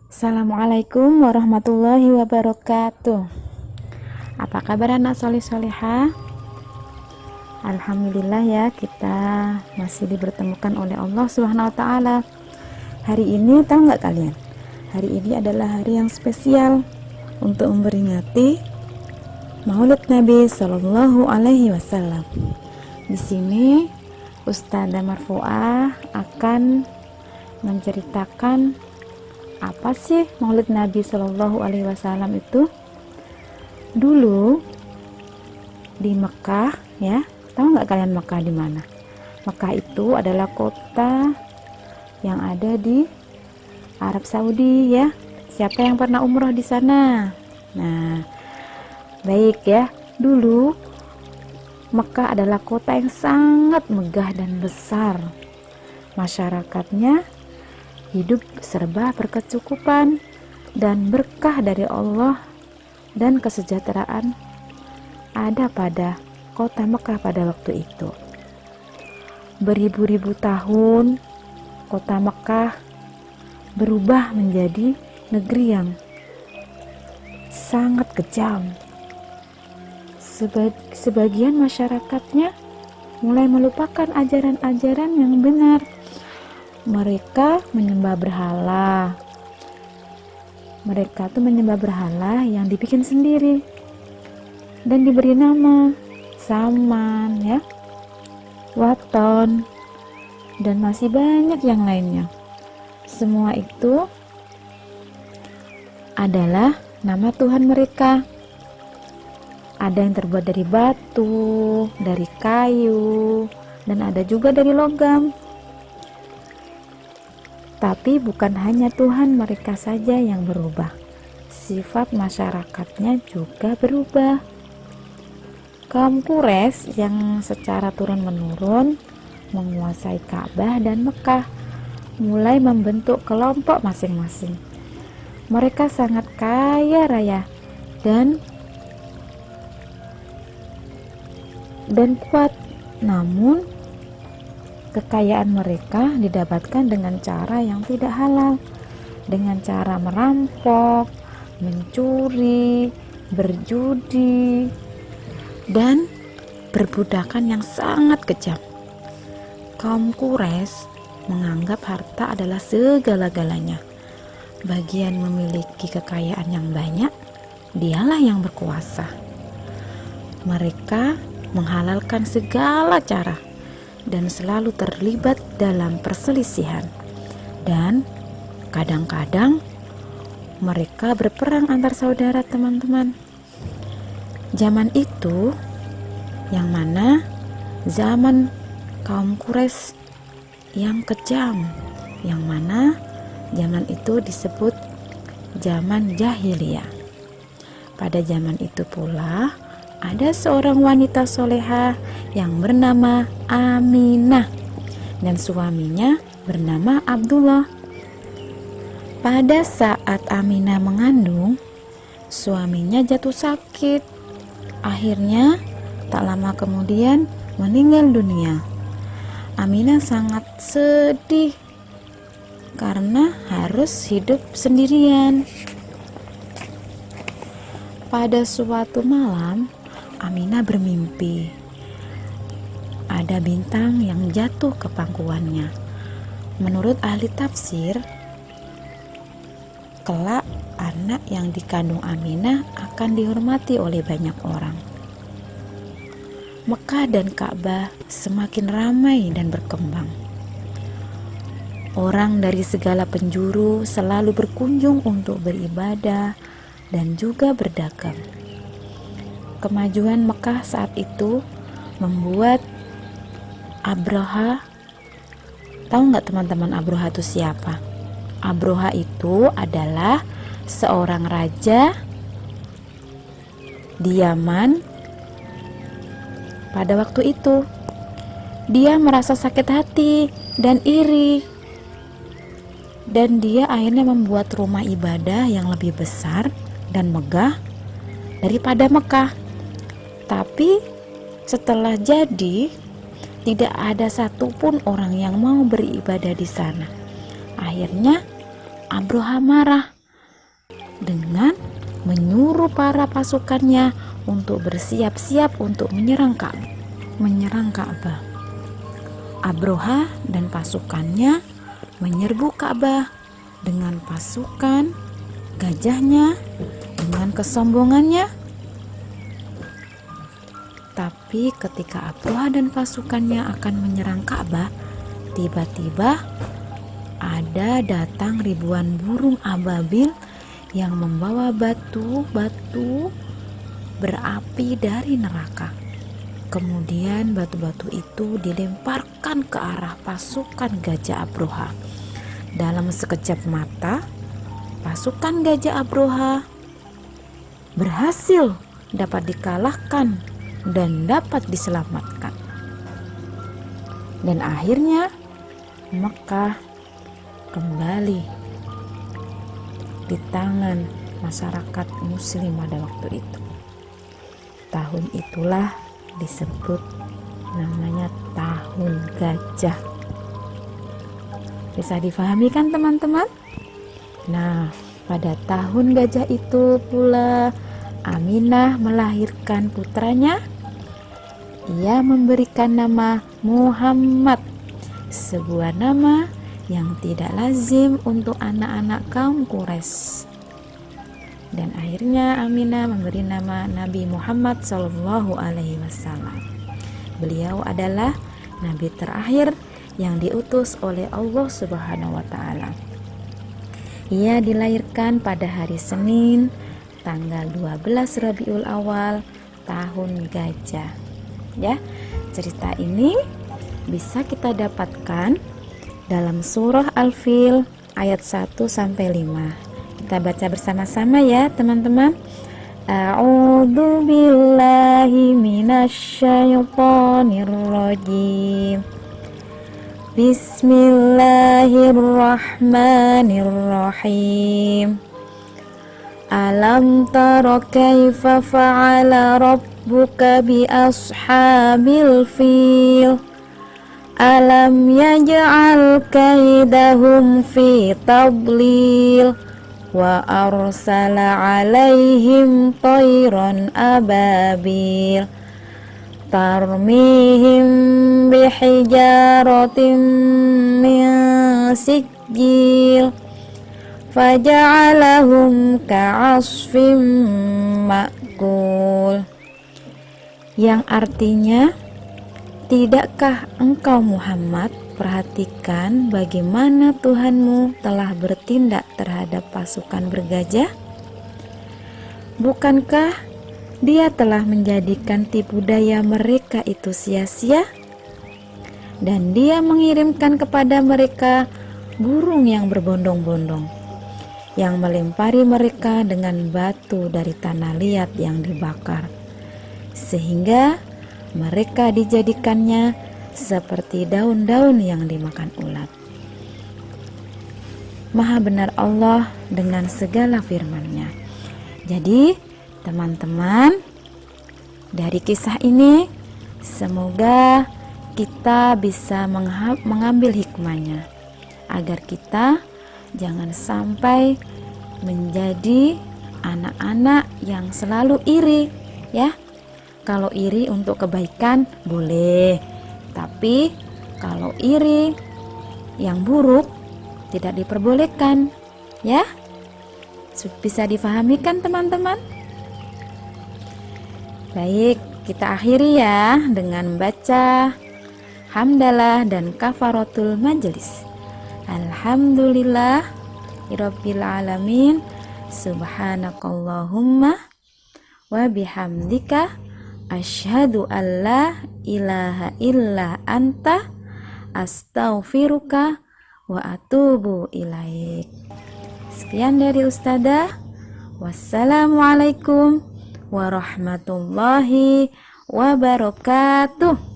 Assalamualaikum warahmatullahi wabarakatuh. Apa kabar anak soleh-solehah? Alhamdulillah ya, kita masih dipertemukan oleh Allah Subhanahu wa Ta'ala. Hari ini tahu nggak kalian? Hari ini adalah hari yang spesial untuk memperingati Maulid Nabi Shallallahu Alaihi Wasallam. Di sini Ustadzah Marfuah akan menceritakan apa sih Maulid Nabi Shallallahu Alaihi Wasallam itu. Dulu di Mekah, ya, tahu nggak kalian Mekah di mana? Mekah itu adalah kota yang ada di Arab Saudi, ya. Siapa yang pernah umroh di sana? Nah, baik ya. Dulu Mekah adalah kota yang sangat megah dan besar. Masyarakatnya hidup serba berkecukupan dan berkah dari Allah, dan kesejahteraan ada pada kota Mekah pada waktu itu. Beribu-ribu tahun kota Mekah berubah menjadi negeri yang sangat kejam. Sebagian masyarakatnya mulai melupakan ajaran-ajaran yang benar. Mereka menyembah berhala. Mereka tuh menyembah berhala yang dibikin sendiri dan diberi nama Saman, ya, Waton, dan masih banyak yang lainnya. Semua itu adalah nama Tuhan mereka. Ada yang terbuat dari batu, dari kayu, dan ada juga dari logam. Tapi bukan hanya Tuhan mereka saja yang berubah, sifat masyarakatnya juga berubah. Kaum Quraisy yang secara turun-menurun menguasai Ka'bah dan Mekah mulai membentuk kelompok masing-masing. Mereka sangat kaya raya dan kuat, namun kekayaan mereka didapatkan dengan cara yang tidak halal, dengan cara merampok, mencuri, berjudi, dan perbudakan yang sangat kejam. Kaum Quraisy menganggap harta adalah segala-galanya. Bagian memiliki kekayaan yang banyak, dialah yang berkuasa. Mereka menghalalkan segala cara dan selalu terlibat dalam perselisihan, dan kadang-kadang mereka berperang antar saudara, teman-teman. Zaman itu, yang mana zaman kaum Quraisy yang kejam, yang mana zaman itu disebut zaman jahiliyah. Pada zaman itu pula ada seorang wanita solehah yang bernama Aminah dan suaminya bernama Abdullah. Pada saat Aminah mengandung, suaminya jatuh sakit. Akhirnya tak lama kemudian meninggal dunia. Aminah sangat sedih karena harus hidup sendirian. Pada suatu malam, Aminah bermimpi ada bintang yang jatuh ke pangkuannya. Menurut ahli tafsir, kelak anak yang dikandung Aminah akan dihormati oleh banyak orang. Mekah dan Ka'bah semakin ramai dan berkembang. Orang dari segala penjuru selalu berkunjung untuk beribadah dan juga berdagang. Kemajuan Mekah saat itu membuat Abraha, tahu nggak teman-teman Abraha itu siapa? Abraha itu adalah seorang raja di Yaman pada waktu itu. Dia merasa sakit hati dan iri, dan dia akhirnya membuat rumah ibadah yang lebih besar dan megah daripada Mekah. Tapi setelah jadi, Tidak ada satupun orang yang mau beribadah di sana. Akhirnya Abroha marah dengan menyuruh para pasukannya untuk bersiap-siap untuk menyerang Ka'bah. Abroha dan pasukannya menyerbu Ka'bah dengan pasukan gajahnya, dengan kesombongannya. Tapi ketika Abroha dan pasukannya akan menyerang Ka'bah, tiba-tiba ada datang ribuan burung ababil yang membawa batu-batu berapi dari neraka. Kemudian batu-batu itu dilemparkan ke arah pasukan gajah Abroha. Dalam sekejap mata, pasukan gajah Abroha berhasil dapat dikalahkan dan dapat diselamatkan. Dan akhirnya Mekah kembali di tangan masyarakat muslim pada waktu itu. Tahun itulah disebut namanya tahun gajah. Bisa difahami kan teman-teman? Nah, pada tahun gajah itu pula Aminah melahirkan putranya. Ia memberikan nama Muhammad, sebuah nama yang tidak lazim untuk anak-anak kaum Quraisy. Dan akhirnya Aminah memberi nama Nabi Muhammad SAW. Beliau adalah nabi terakhir yang diutus oleh Allah Subhanahu wa Ta'ala. Ia dilahirkan pada hari Senin, tanggal 12 Rabiul Awal, tahun gajah. Ya, cerita ini bisa kita dapatkan dalam surah Al-Fil ayat 1 sampai 5. Kita baca bersama-sama ya, teman-teman. A'udzu billahi minasyaitonir rajim. Bismillahirrahmanirrahim. Alam tara kaifa fa'ala rabbuka bi ashabil fil. Alam yaj'al kaidahum fi tadlil. Wa arsala alaihim tayran ababil tarmihim bihijaratin min sijil faja'alahum ka'asfim ma'kul. Yang artinya, tidakkah engkau Muhammad perhatikan bagaimana Tuhanmu telah bertindak terhadap pasukan bergajah? Bukankah Dia telah menjadikan tipu daya mereka itu sia-sia? Dan Dia mengirimkan kepada mereka burung yang berbondong-bondong, yang melempari mereka dengan batu dari tanah liat yang dibakar, sehingga mereka dijadikannya seperti daun-daun yang dimakan ulat. Maha benar Allah dengan segala firman-Nya. Jadi, teman-teman, dari kisah ini semoga kita bisa mengambil hikmahnya, agar kita jangan sampai menjadi anak-anak yang selalu iri, ya. Kalau iri untuk kebaikan boleh, tapi kalau iri yang buruk tidak diperbolehkan, ya. Bisa difahami kan teman-teman? Baik, kita akhiri ya dengan membaca hamdalah dan kafaratul majelis. Alhamdulillah rabbil alamin, subhanakallahumma wa bihamdika asyhadu an la ilaha illa anta astaghfiruka wa atubu ilaik. Sekian dari Ustadzah. Wassalamualaikum warahmatullahi wabarakatuh.